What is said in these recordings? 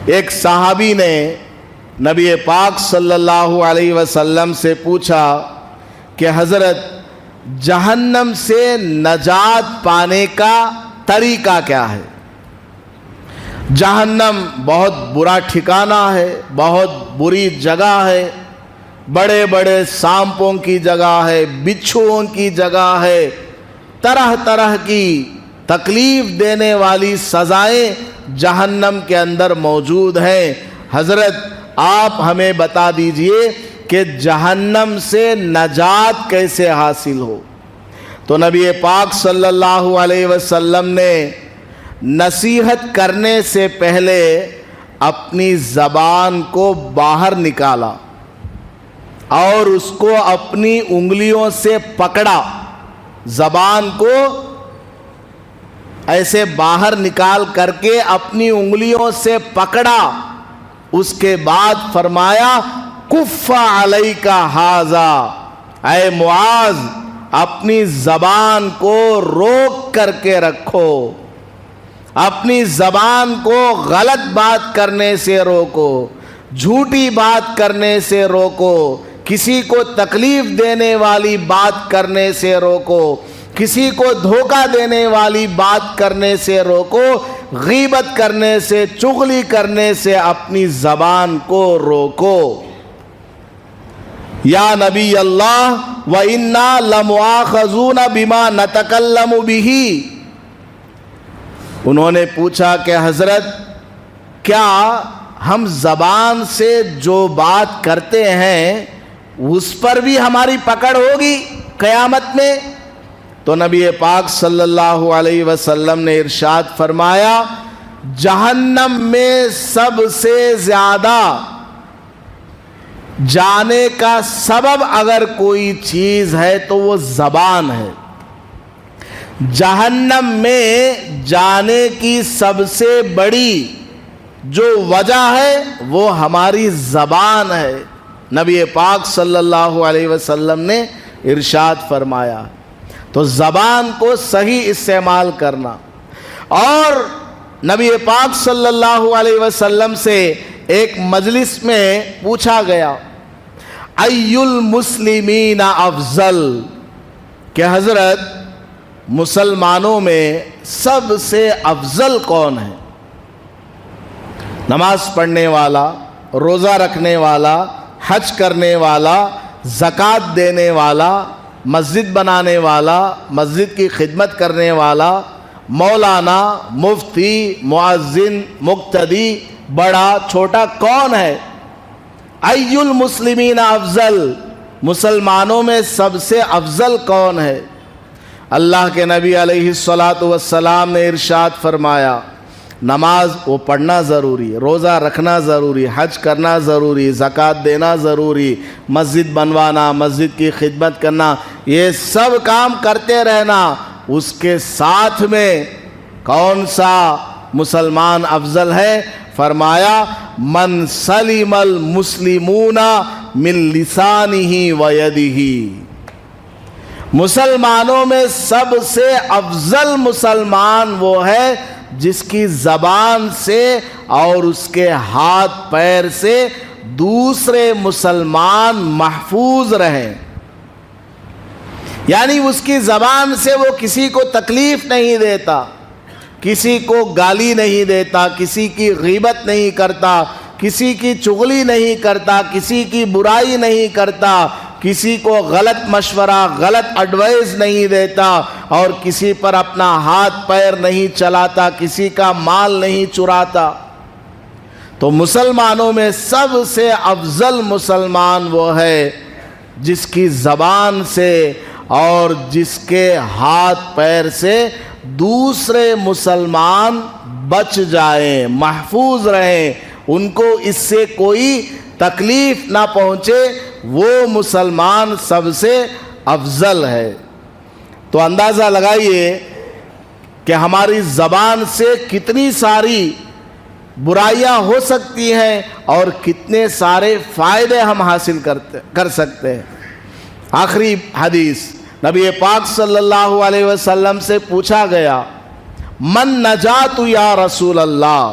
ایک صحابی نے نبی پاک صلی اللہ علیہ وسلم سے پوچھا کہ حضرت جہنم سے نجات پانے کا طریقہ کیا ہے؟ جہنم بہت برا ٹھکانہ ہے، بہت بری جگہ ہے، بڑے بڑے سانپوں کی جگہ ہے، بچھوؤں کی جگہ ہے، طرح طرح کی تکلیف دینے والی سزائیں جہنم کے اندر موجود ہیں۔ حضرت آپ ہمیں بتا دیجئے کہ جہنم سے نجات کیسے حاصل ہو؟ تو نبی پاک صلی اللہ علیہ وسلم نے نصیحت کرنے سے پہلے اپنی زبان کو باہر نکالا اور اس کو اپنی انگلیوں سے پکڑا، زبان کو ایسے باہر نکال کر کے اپنی انگلیوں سے پکڑا، اس کے بعد فرمایا کف علیک ھذا، اے معاذ اپنی زبان کو روک کر کے رکھو، اپنی زبان کو غلط بات کرنے سے روکو، جھوٹی بات کرنے سے روکو، کسی کو تکلیف دینے والی بات کرنے سے روکو، کسی کو دھوکہ دینے والی بات کرنے سے روکو، غیبت کرنے سے، چغلی کرنے سے اپنی زبان کو روکو۔ یا نبی اللہ وَإِنَّا لَمُؤَاخَذُونَ بِمَا نَتَكَلَّمُ بِهِ، انہوں نے پوچھا کہ حضرت کیا ہم زبان سے جو بات کرتے ہیں اس پر بھی ہماری پکڑ ہوگی قیامت میں؟ تو نبی پاک صلی اللہ علیہ وسلم نے ارشاد فرمایا جہنم میں سب سے زیادہ جانے کا سبب اگر کوئی چیز ہے تو وہ زبان ہے۔ جہنم میں جانے کی سب سے بڑی جو وجہ ہے وہ ہماری زبان ہے، نبی پاک صلی اللہ علیہ وسلم نے ارشاد فرمایا۔ تو زبان کو صحیح استعمال کرنا۔ اور نبی پاک صلی اللہ علیہ وسلم سے ایک مجلس میں پوچھا گیا ای المسلمین افضل، کہ حضرت مسلمانوں میں سب سے افضل کون ہے؟ نماز پڑھنے والا، روزہ رکھنے والا، حج کرنے والا، زکوٰۃ دینے والا، مسجد بنانے والا، مسجد کی خدمت کرنے والا، مولانا، مفتی، مؤذن، مقتدی، بڑا چھوٹا کون ہے؟ ای المسلمین افضل، مسلمانوں میں سب سے افضل کون ہے؟ اللہ کے نبی علیہ السلام نے ارشاد فرمایا نماز وہ پڑھنا ضروری، روزہ رکھنا ضروری، حج کرنا ضروری، زکوٰۃ دینا ضروری، مسجد بنوانا، مسجد کی خدمت کرنا، یہ سب کام کرتے رہنا۔ اس کے ساتھ میں کون سا مسلمان افضل ہے؟ فرمایا من سلم المسلمون من لسانہ و یدہ، مسلمانوں میں سب سے افضل مسلمان وہ ہے جس کی زبان سے اور اس کے ہاتھ پیر سے دوسرے مسلمان محفوظ رہیں، یعنی اس کی زبان سے وہ کسی کو تکلیف نہیں دیتا، کسی کو گالی نہیں دیتا، کسی کی غیبت نہیں کرتا، کسی کی چغلی نہیں کرتا، کسی کی برائی نہیں کرتا، کسی کو غلط مشورہ، غلط ایڈوائز نہیں دیتا، اور کسی پر اپنا ہاتھ پیر نہیں چلاتا، کسی کا مال نہیں چراتا۔ تو مسلمانوں میں سب سے افضل مسلمان وہ ہے جس کی زبان سے اور جس کے ہاتھ پیر سے دوسرے مسلمان بچ جائیں، محفوظ رہیں، ان کو اس سے کوئی تکلیف نہ پہنچے، وہ مسلمان سب سے افضل ہے۔ تو اندازہ لگائیے کہ ہماری زبان سے کتنی ساری برائیاں ہو سکتی ہیں اور کتنے سارے فائدے ہم حاصل کر سکتے ہیں۔ آخری حدیث، نبی پاک صلی اللہ علیہ وسلم سے پوچھا گیا من نجات یا رسول اللہ،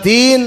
3,